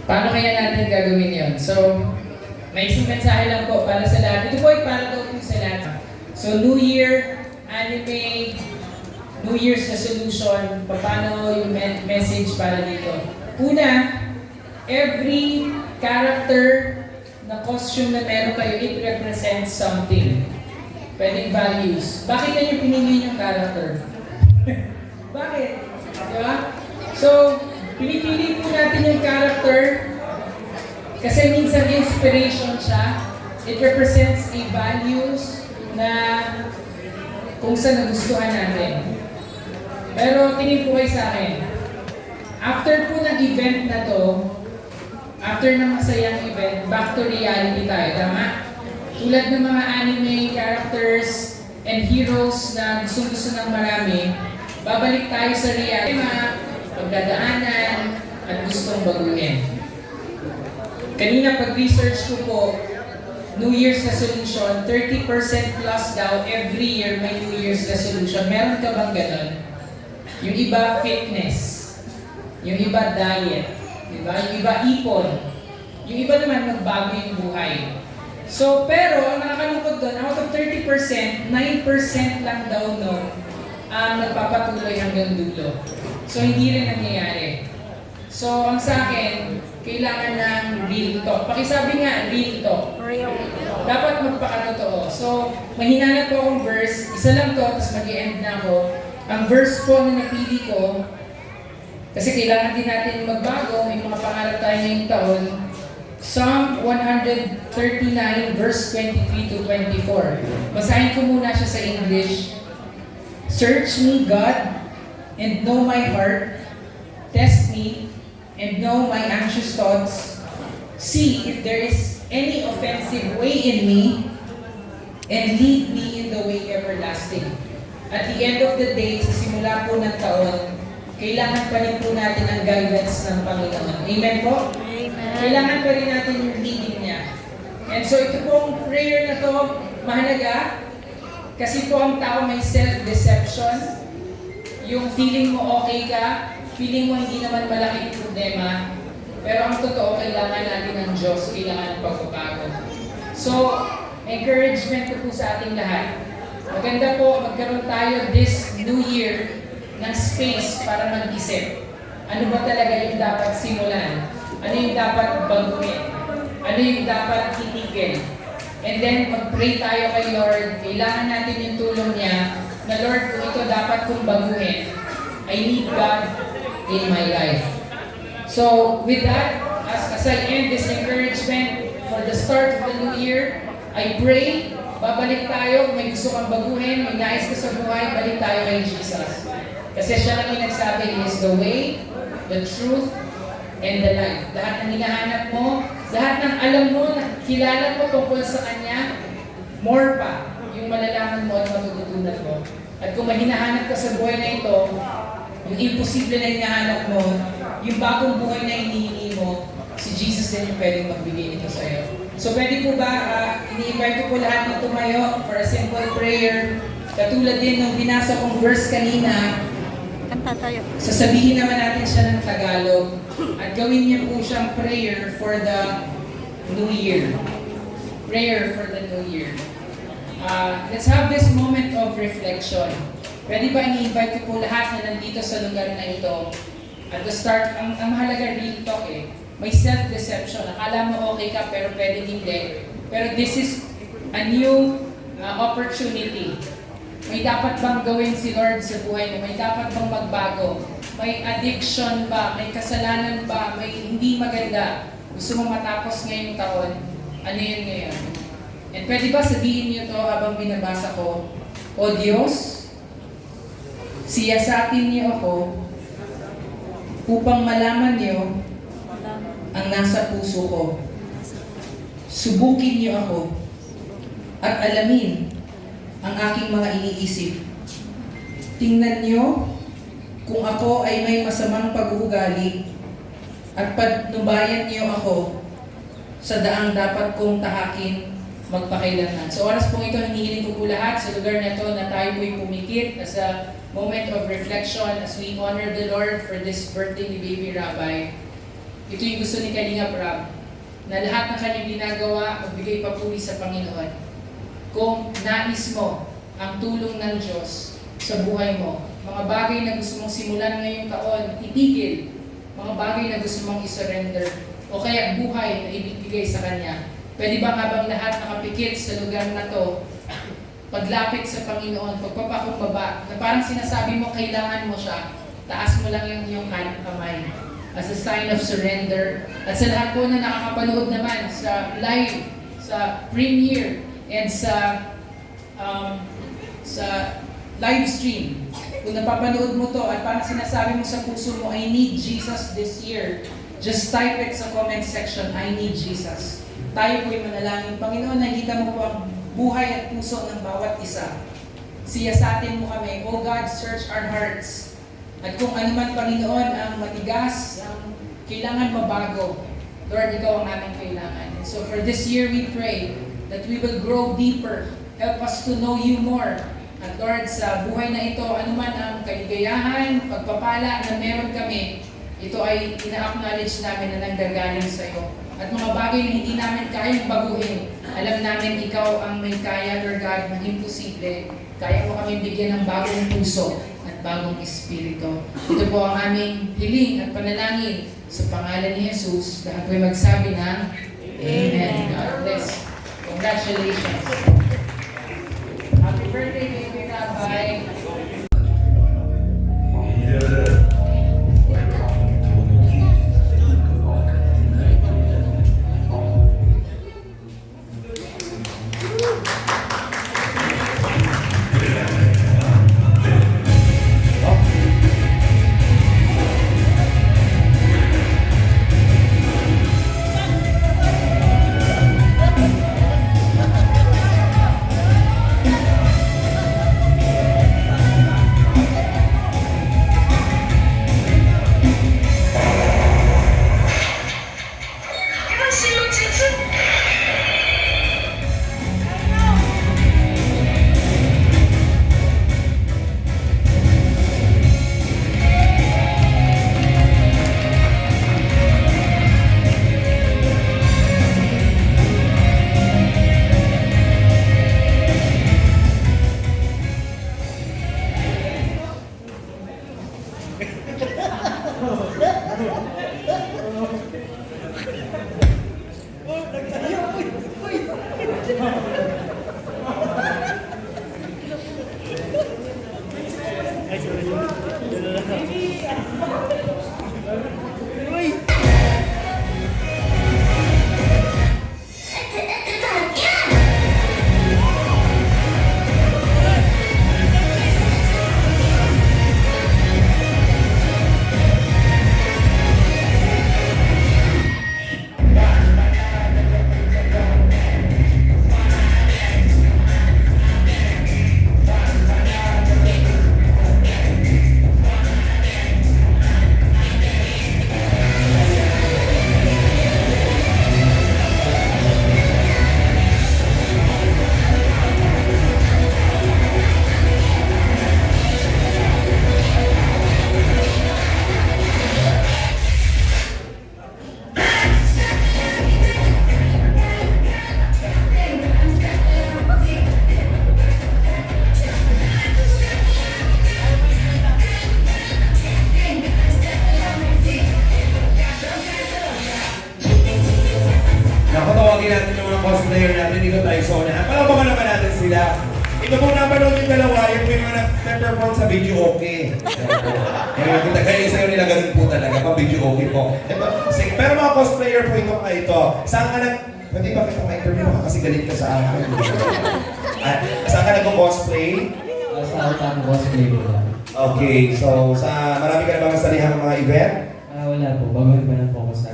Paano kaya natin gagawin yon? So, may isang mensahe lang po para sa lahat. Ito po ay para daw po sa lahat. So, New Year, anime, New Year's resolution, paano yung message para dito. Una, every character na costume na meron kayo, it represents something. Pwedeng values. Bakit na yung pinili yung character? Bakit? Diba? So, pinipili po natin yung character kasi minsan inspiration siya. It represents a values na kung saan nagustuhan natin. Pero tingin po kayo sa akin, after po ng event na to, after ng masayang event, back to reality tayo, tama? Tulad ng mga anime characters and heroes na gusto-gusto ng marami, babalik tayo sa reality, pagdadaanan, at gustong baguhin. Kanina pag-research ko po, New Year's resolution, 30% plus daw every year may New Year's resolution. Meron ka bang ganon? Yung iba fitness, yung iba diet, diba? Yung iba ipon, yung iba naman magbago yung buhay. So, pero ang nakakalungkot doon, out of 30%, 9% lang daw ang nagpapatuloy hanggang dulo. So, hindi rin nangyayari. So, ang sa akin, kailangan ng real talk. Pakisabi nga, real talk. Dapat magpakatotoo. So, mahinanap po akong verse. Isa lang to, tapos mag-i-end na ako. Ang verse po na napili ko, kasi kailangan din natin magbago, may mga pangarap tayo ngayong taon. Psalm 139, verse 23 to 24. Basahin ko muna siya sa English. Search me, God, and know my heart. Test me, and know my anxious thoughts. See if there is any offensive way in me, and lead me in the way everlasting. At the end of the day, sa simula po ng taon, kailangan pa rin po natin ang guidance ng Panginoon. Amen po? Amen. Kailangan pa rin natin yung leading niya. And so ito pong prayer na to, mahalaga, kasi po ang tao may self-deception. Yung feeling mo okay ka, feeling mo hindi naman malaki yung problema, pero ang totoo, kailangan natin ng Diyos, kailangan ng pagbabago. So, encouragement ko po sa ating lahat. Maganda po, magkaroon tayo this new year ng space para mag-isip. Ano ba talaga yung dapat simulan? Ano yung dapat baguhin? Ano yung dapat titigil? And then, mag-pray tayo kay Lord. Kailangan natin yung tulong niya na, Lord, kung ito dapat kong baguhin, I need God in my life. So, with that, as I end this encouragement for the start of the new year, I pray, babalik tayo, may gusto kang baguhin, may nais ka sa buhay, balik tayo kay Jesus. Kasi siya lang yung nagsabi, He is the way, the truth, and the life. Lahat ng hinahanap mo, lahat ng alam mo, kilala mo tungkol sa Kanya, more pa, yung malalaman mo at matututunan mo. At kung may hinahanap ka sa buhay na ito, yung imposible na hinahanap mo, yung bagong buhay na hinihingi mo, si Jesus din yung pwedeng magbigay nito sa iyo. So pwede po ba, ini-invite ko po lahat na tumayo for a simple prayer. Katulad din ng binasa kong verse kanina, Kanta tayo. sasabihin naman natin siya ng Tagalog at gawin niya po siyang prayer for the New Year. Prayer for the New Year. Let's have this moment of reflection. Pwede ba i-invite ko po lahat na nandito sa lugar na ito? At the start, ang mahalaga real talk eh. May self-deception. Akala mo okay ka pero pwede hindi. Pero this is a new opportunity. May dapat bang gawin si Lord sa buhay mo? May dapat bang magbago? May addiction ba? May kasalanan ba? May hindi maganda? Gusto mo matapos ngayong taon? Ano yun ngayon? And pwede ba sabihin niyo to habang binabasa ko? O Diyos, siyasatin niyo ako upang malaman niyo ang nasa puso ko. Subukin niyo ako at alamin ang aking mga iniisip. Tingnan niyo kung ako ay may masamang pag-uugali at patnubayan niyo ako sa daang dapat kong tahakin magpakailanman. So oras pong ito, hinihiling ko po lahat sa lugar na ito na tayo po'y pumikit as a moment of reflection as we honor the Lord for this birthday ni Baby Rabbi. ito yung gusto ni Kalinga Prab, na lahat ng kanyang ginagawa, magbigay papuri sa Panginoon. Kung nais mo ang tulong ng Diyos sa buhay mo, mga bagay na gusto mong simulan ngayong taon, itigil. Mga bagay na gusto mong isurrender, o kaya buhay na ibibigay sa Kanya. Pwede ba habang lahat nakapikit sa lugar na to, paglapit sa Panginoon, pagpapakumbaba, na parang sinasabi mo, kailangan mo siya, taas mo lang yung iyong kanang kamay as a sign of surrender. At sa lahat po na nakakapanood naman sa live, sa premiere, and sa live stream, kung napapanood mo to at parang sinasabi mo sa puso mo, I need Jesus this year, just type it sa comment section, I need Jesus. Tayo po'y manalangin. Panginoon, nakita mo po ang buhay at puso ng bawat isa. Siyasatin mo kami. Oh God, search our hearts. At kung ano man, Panginoon, ang matigas, ang kailangan mabago, Lord, ikaw ang aming kailangan. And so for this year, we pray that we will grow deeper. Help us to know you more. At Lord, sa buhay na ito, anuman ang kaligayahan, pagpapala na meron kami, ito ay ina-acknowledge namin na nanggagaling sa iyo. At mga bagay na hindi namin kayang baguhin, alam namin ikaw ang may kaya, Lord God, ng imposible. Kaya mo kami bigyan ng bagong puso at bagong espiritu. Ito po ang aming hiling at panalangin sa pangalan ni Jesus. Lahat po'y magsabi ng Amen. God bless. Congratulations. Happy birthday, baby Rabbi. Nakatawagin natin yung mga cosplayer natin dito tayo sa unahan. Palabang naman natin sila. Ito pong napanood yung dalawa, yung po yung mga nag-perform sa video okay. Kaya kita kayo sa'yo nila ganun po talaga, pa video okay po. Pero mga cosplayer po ito ka ito. Saan ka nag... Pwede ba kita ma-interview ka kasi galit ka sa akin? Saan ka nag-cosplay? Sa Utang cosplay ko lang. Okay, so sa marami ka na ba masalihan ng mga event? Wala po. Bago pa lang po ako sa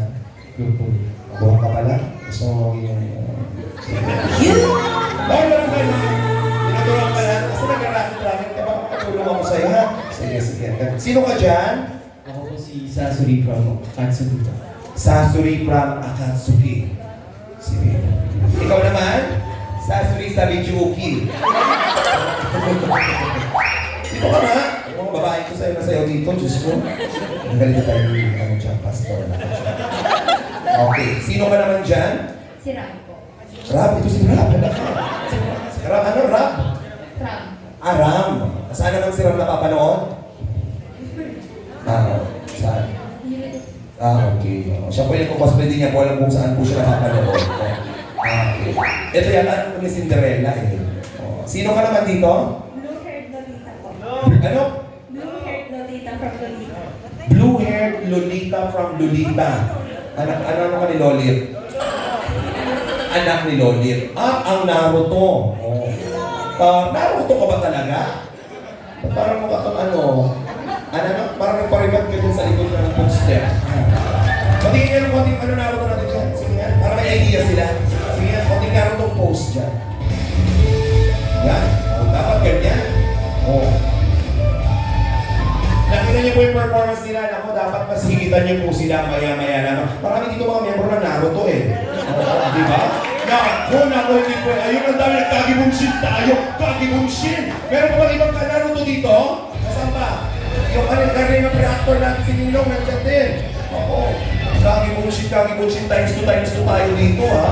grupo. Buong ka pala? Gusto mo yung... Bakit ba naman? Tinaturuan ka na? Kasi nag-racket-racket ka ba? Katulong ako sa'yo, ha? Sige, sige. Sino ka dyan? Ako po si Sasuri from Katsuki. Sasuri from Akatsuki. Sige. Ikaw naman? Sasuri Sabichuki. Dito ka na? Yung mga babae ko sa'yo na sa'yo dito, Diyos ko. Ang galing na tayo yung ano dyan, pastor na. Okay. Sino ka naman dyan? Si Ram po. Rab, ito si Rab. Anak ka. Si Rab, ano Rab? Ram. Ram. Saan naman si Ram napapanood? Saan? Okay. Siya po yung nagko-cosplay din niya po alam kung saan po siya napapanood. Okay. Ito yan, ano ni Cinderella eh. Sino ka naman dito? Blue-haired Lolita po. Ano? Blue-haired Lolita from Lolita. Blue-haired Lolita from Lolita. Anak, ano ka ni Lolit? Anak ni Lolit. At ang Naruto. Naruto ka ba talaga? Parang mukha kang parang nagparibat ka dun sa likod ng footstep. Patingin nga ng konting Naruto natin dyan. Sige nga, para may idea sila. Sige nga, konting Naruto post dyan. Yan. Dapat ganyan. Nakita niyo po yung performance nila. Naku, dapat mas higitan niyo po sila maya-maya naman. Marami dito mga miyembro ng Naruto eh. Di ba? Naku, hindi po. Ayun, ang dami nagkagibungshin tayo. Kagibungshin! Meron pa ba ibang Naruto dito? Nasaan ba? Yung kanina pre-actor natin si Ninong nandiyan din. Oo. Kagibungshin times 2 tayo dito ha.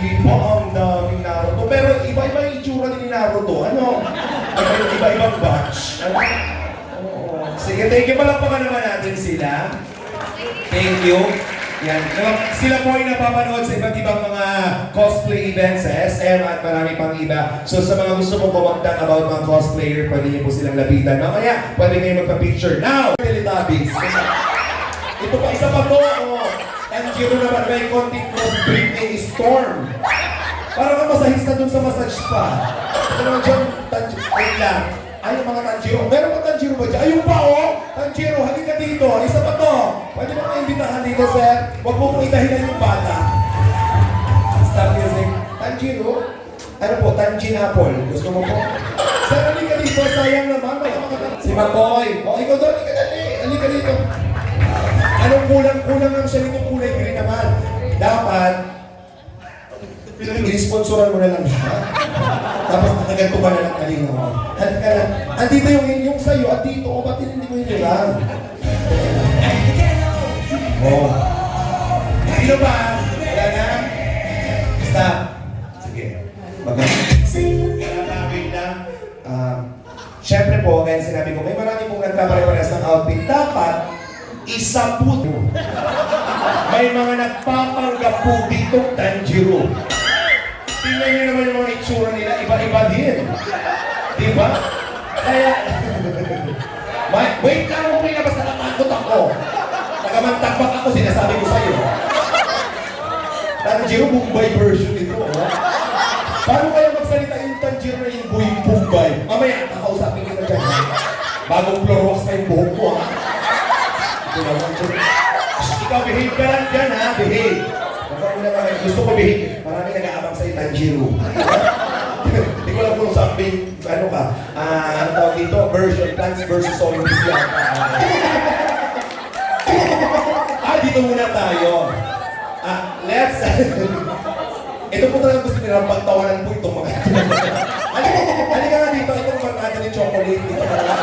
Iba ang daming Naruto. Pero iba-iba yung itsura din ni Naruto. Ano? Iba-ibang batch. Ano? Sige, thank you. Palakpakan naman natin sila. Thank you. Yan. Sila po ay napapanood sa iba't ibang mga cosplay events sa SM at marami pang iba. So sa mga gusto mong kumagtang about mga cosplayer, pwede niyo po silang lapitan. Mamaya, pwede kayo magpa-picture. Now, Teletubbies. Ito pa, isa pa po. Tanjiro naman, may konting crossbreed ni Storm. Parang kang masahista dun sa massage spa. Ito naman dyan, wait lang. Ay, mga Tanjiro. Meron pa Tanjiro ba dyan? Ayun pa, Tanjiro, halika dito. Isa pa to. Pwede mo ka-imbitahan dito, sir. Huwag mo pong itahilan yung bata. Stop music. Tanjiro? Ano po? Tanjin Apple. Gusto mo po? Sir, halika dito. Sayang naman. Si Makoy. Ikaw doon. Halika dali. Halika dito. Anong kulang lang siya nito kulay green naman? Dapat, i-sponsoran mo na lang siya. Tapos nakaganto ka na lang kanina mo. Halika lang. Andito yung sa'yo, at dito, ba't hindi ko yun lang? Sino ba? Wala na? Stop. Sige. Wait lang. Siyempre po, kaya sinabi ko, may marami pong nagkapare-pares ng outfit. Dapat, isa po. May mga nagpapanggap po dito, Tanjiro. Tingnan niyo naman yung mga itsura nila, iba-iba din. Di ba? Kaya, wait lang mo nila, basta natakot ako. Nagamantagbak ako, sinasabi ko sa'yo. Tanjiro, Bombay version nito. Paano kaya magsalita yung Tanjiro na yung Bombay? Mamaya, kakausapin kita dyan. Bagong floor wax pa yung buhok ko, ha? Ikaw, behave ka lang dyan, ha? Behave. Gusto ko behave. Marami nag-aabang sa'yo, Tanjiro. Hindi ko lang kung sabihin, ano ka, ang tawag dito, version, Plants versus Zombies yan. Dito muna tayo. Let's, ito po talaga gusto nila, pagtawanan po itong mga ito. Halika nga dito, itong barkada ni Chocolate. Dito ka lang.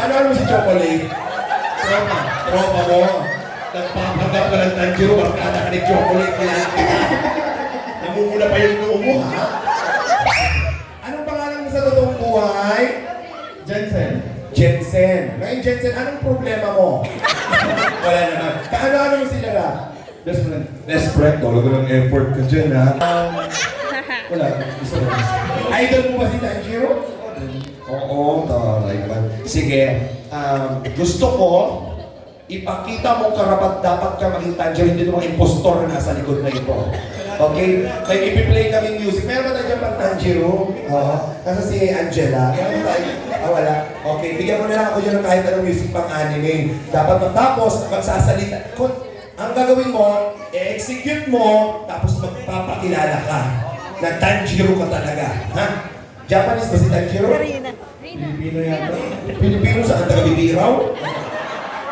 Ano mo si Chocolate? Tropa mo. Nagpapanggap ka ng Tanjiro, barkada ka ni Chocolate. Namumula pa yung noo mo, ha? Anong pangalan mo sa totoong buhay? Jensen. Jensen. Ngayon, Jensen, anong problema mo? Wala naman. Kaano-ano mo sila na? Best friend. Best friend. Talaga ng effort ka dyan, ha? Wala. Gusto ko. Idol mo ba si Tanjiro? Oo, taray naman. Sige, gusto ko, ipakita mo karapat-dapat ka maging Tanjiro, hindi ito mga impostor na nasa likod na ito. Okay? May ipi-play kaming music. Meron ba tayo dyan pang Tanjiro? Oo. Nasa si Angela. Meron tayo? Wala. Okay, bigyan mo na lang ako dyan ng kahit anong music pang anime. Dapat matapos, magsasalita. Ang gagawin mo, i-execute mo, tapos magpapakilala ka na Tanjiro ka talaga. Ha? Japanese ba si Tanjiro? Pilipino yata. Pilipino saan taga-bibiraw?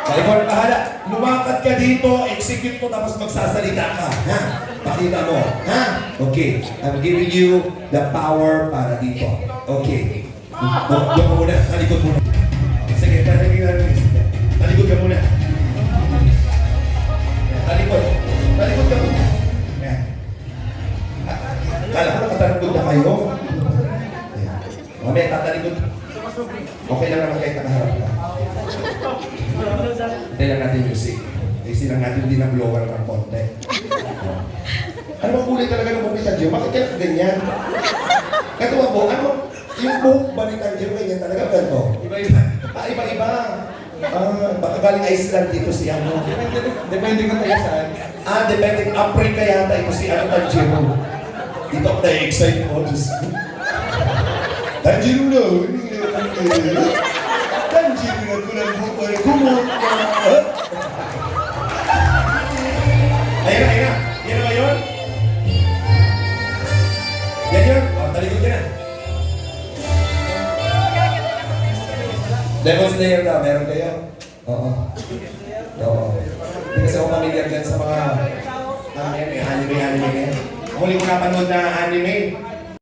Kaya ikaw ang bahala. Lumakad ka dito, execute mo, tapos magsasalita ka. Ha? Pakita mo. Ha? Okay. I'm giving you the power para dito. Okay. Doon mo muna. Halikot muna. Sige, parang yung Talikod ka muna. Talikod. Talikod ka muna. Yan. Kala ko nakatalikod na kayo. Yan. Mamaya tatalikod. Okay lang naman kahit nakaharap ka. Hintay lang natin music. Kasi lang natin din ang blower ng konti. Ano bang kulay talaga ng buhok ni Tanjiro? Bakit kaya ganyan? Katuwa po, ano? Yung buhok ba ni Tanjiro ganyan talaga? Ganito? Iba-iba. Iba-iba. Baka galing Iceland dito si ano. Depende kung tayo saan. Depende. Africa yata ito si ano Tanjiro. Dito ako na-excite po. Diyos ko. Tanjiro na. Tanjiro na ko ng buhok. Kumot na. Ayun na, ayun na. Yan na ba yun? Yan yun. Talikod ka na. Devil's Slayer na, meron kayo? Oo. Oo. Hindi kasi ako familiar dyan sa mga anime na yan. Ang huli ko napanood na anime,